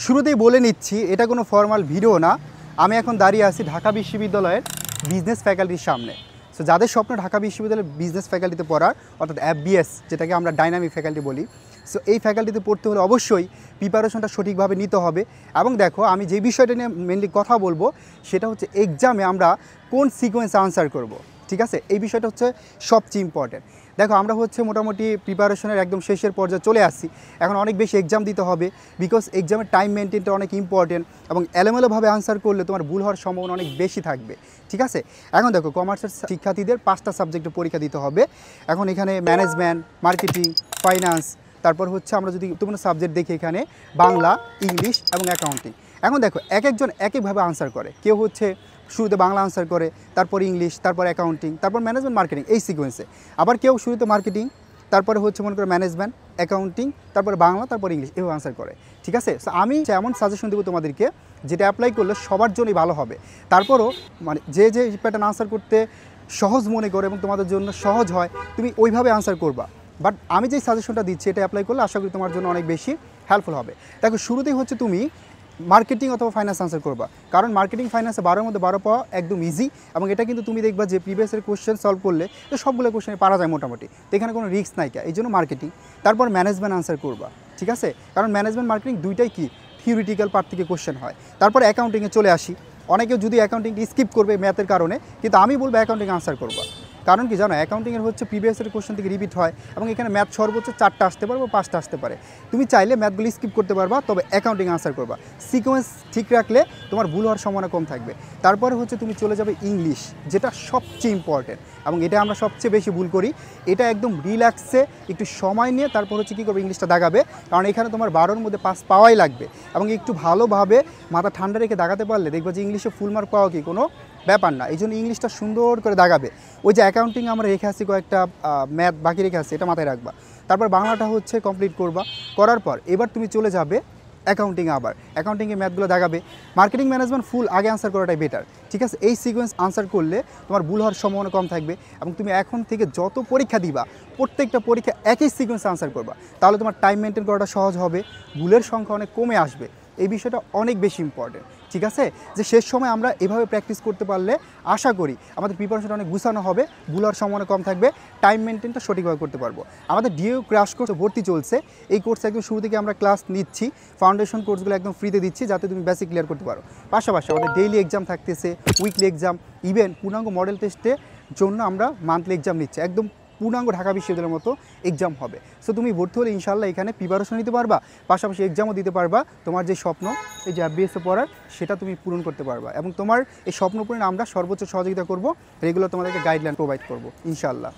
শুরুতেই বলে নিচ্ছি এটা কোনো ফর্মাল ভিডিও না। আমি এখন দাঁড়িয়ে আছি ঢাকা বিশ্ববিদ্যালয়ের বিজনেস ফ্যাকাল্টির সামনে। সো যাদের স্বপ্ন ঢাকা বিশ্ববিদ্যালয়ের বিজনেস ফ্যাকাল্টিতে পড়ার, অর্থাৎ FBS যেটাকে আমরা ডাইনামিক ফ্যাকাল্টি বলি, সো এই ফ্যাকাল্টিতে পড়তে হলে অবশ্যই প্রিপারেশনটা সঠিকভাবে নিতে হবে। এবং দেখো, আমি যে বিষয়টা নিয়ে মেনলি কথা বলবো সেটা হচ্ছে এক্সামে আমরা কোন সিকোয়েন্স আনসার করব, ঠিক আছে? এই বিষয়টা হচ্ছে সবচেয়ে ইম্পর্টেন্ট। দেখো, আমরা হচ্ছে মোটামুটি প্রিপারেশনের একদম শেষের পর্যায়ে চলে আসছি। এখন অনেক বেশি এক্সাম দিতে হবে, বিকজ এক্সামের টাইম মেনটেনটা অনেক ইম্পর্টেন্ট এবং এলোমেলোভাবে আনসার করলে তোমার ভুল হওয়ার সম্ভাবনা অনেক বেশি থাকবে, ঠিক আছে? এখন দেখো, কমার্সের শিক্ষার্থীদের 5টা সাবজেক্টে পরীক্ষা দিতে হবে। এখন এখানে ম্যানেজমেন্ট, মার্কেটিং, ফাইন্যান্স, তারপর হচ্ছে আমরা যদি গুরুত্বপূর্ণ সাবজেক্ট দেখি এখানে বাংলা, ইংলিশ এবং অ্যাকাউন্টিং। এখন দেখো, এক একজন এক একভাবে আনসার করে। কেউ হচ্ছে শুরুতে বাংলা আনসার করে, তারপর ইংলিশ, তারপর অ্যাকাউন্টিং, তারপর ম্যানেজমেন্ট, মার্কেটিং, এই সিকোয়েন্সে। আবার কেউ শুরুতে মার্কেটিং, তারপরে হচ্ছে মনে করে ম্যানেজমেন্ট, অ্যাকাউন্টিং, তারপর বাংলা, তারপর ইংলিশ, এভাবে আনসার করে, ঠিক আছে? সো আমি এমন সাজেশন দেবো তোমাদেরকে যেটা অ্যাপ্লাই করলে সবার জন্যই ভালো হবে। তারপরও মানে যে যে প্যাটার্ন আনসার করতে সহজ মনে করে এবং তোমাদের জন্য সহজ হয়, তুমি ওইভাবে আনসার করবা। বাট আমি যে সাজেশনটা দিচ্ছি এটা অ্যাপ্লাই করলে আশা করি তোমার জন্য অনেক বেশি হেল্পফুল হবে। দেখো, শুরুতেই হচ্ছে তুমি মার্কেটিং অথবা ফাইন্যান্স আনসার করবা, কারণ মার্কেটিং ফাইন্যান্সে 12-এর মধ্যে 12 পাওয়া একদম ইজি। এবং এটা কিন্তু তুমি দেখবা যে প্রিভিয়াসের কোশ্চেন সলভ করলে তো সবগুলো কোশ্চেনে পারা যায় মোটামুটি, তো এখানে কোনো রিস্ক নাই, এই জন্য মার্কেটিং। তারপর ম্যানেজমেন্ট আনসার করবা, ঠিক আছে? কারণ ম্যানেজমেন্ট মার্কেটিং দুইটাই কি থিওরিটিক্যাল পার্ট থেকে কোশ্চেন হয়। তারপর অ্যাকাউন্টিংয়ে চলে আসি। অনেকে যদি অ্যাকাউন্টিংটি স্কিপ করবে ম্যাথের কারণে, কিন্তু আমি বলবো অ্যাকাউন্টিং আনসার করবা। কারণ কি জানো, অ্যাকাউন্টিংয়ের হচ্ছে প্রিভিয়াসের কোশ্চেন থেকে রিপিট হয় এবং এখানে ম্যাথ সর্বোচ্চ 4টা আসতে পারে বা 5টা আসতে পারে। তুমি চাইলে ম্যাথগুলি স্কিপ করতে পারবা, তবে অ্যাকাউন্টিং আনসার করবা। সিকোয়েন্স ঠিক রাখলে তোমার ভুল হওয়ার সম্ভাবনা কম থাকবে। তারপরে হচ্ছে তুমি চলে যাবে ইংলিশ, যেটা সবচেয়ে ইম্পর্টেন্ট এবং এটা আমরা সবচেয়ে বেশি ভুল করি। এটা একদম রিল্যাক্সে একটু সময় নিয়ে তারপর হচ্ছে কী করবে, ইংলিশটা দাগাবে, কারণ এখানে তোমার 12-এর মধ্যে 5 পাওয়াই লাগবে। এবং একটু ভালোভাবে মাথা ঠান্ডা রেখে দাগাতে পারলে দেখবে যে ইংলিশে ফুল মার্ক পাওয়া কি কোনো ব্যাপার না। এই জন্য ইংলিশটা সুন্দর করে দাগাবে। ওই যে অ্যাকাউন্টিং আমরা রেখে আসছি কয়েকটা ম্যাথ বাকি রেখে আসছি, এটা মাথায় রাখবা। তারপর বাংলাটা হচ্ছে কমপ্লিট করবা। করার পর এবার তুমি চলে যাবে অ্যাকাউন্টিংয়ে। আবার অ্যাকাউন্টিংয়ে ম্যাথগুলো দাগাবে। মার্কেটিং, ম্যানেজমেন্ট ফুল আগে আনসার করাটাই বেটার, ঠিক আছে? এই সিকোয়েন্স আনসার করলে তোমার ভুল হওয়ার সম্ভাবনা কম থাকবে। এবং তুমি এখন থেকে যত পরীক্ষা দিবা প্রত্যেকটা পরীক্ষা একই সিকোয়েন্স আনসার করবা, তাহলে তোমার টাইম মেনটেন করাটা সহজ হবে, ভুলের সংখ্যা অনেক কমে আসবে। এই বিষয়টা অনেক বেশি ইম্পর্টেন্ট, ঠিক আছে? যে শেষ সময় আমরা এভাবে প্র্যাকটিস করতে পারলে আশা করি আমাদের প্রিপারেশনটা অনেক গুছানো হবে, ভুল হওয়ার সম্ভাবনা কম থাকবে, টাইম মেনটেনটা সঠিকভাবে করতে পারবো। আমাদের ডিও ক্র্যাশ কোর্স ভর্তি চলছে। এই কোর্সে একদম শুরু থেকে আমরা ক্লাস নিচ্ছি, ফাউন্ডেশন কোর্সগুলো একদম ফ্রিতে দিচ্ছি যাতে তুমি বেসিক ক্লিয়ার করতে পারো। পাশাপাশি আমাদের ডেইলি এক্সাম থাকতেছে, উইকলি এক্সাম, ইভেন পূর্ণাঙ্গ মডেল টেস্টের জন্য আমরা মান্থলি এক্সাম নিচ্ছি। একদম পূর্ণাঙ্গ ঢাকা বিশ্ববিদ্যালয়ের মতো এক্সাম হবে। সো তুমি ভর্তি হলে ইনশাল্লাহ এখানে প্রিপারেশন নিতে পারবা, পাশাপাশি এক্সামও দিতে পারবা। তোমার যে স্বপ্ন এই যে FBS পড়ার, সেটা তুমি পূরণ করতে পারবা এবং তোমার এই স্বপ্ন পূরণে আমরা সর্বোচ্চ সহযোগিতা করব, রেগুলার তোমাদেরকে গাইডলাইন প্রোভাইড করব ইনশাল্লাহ।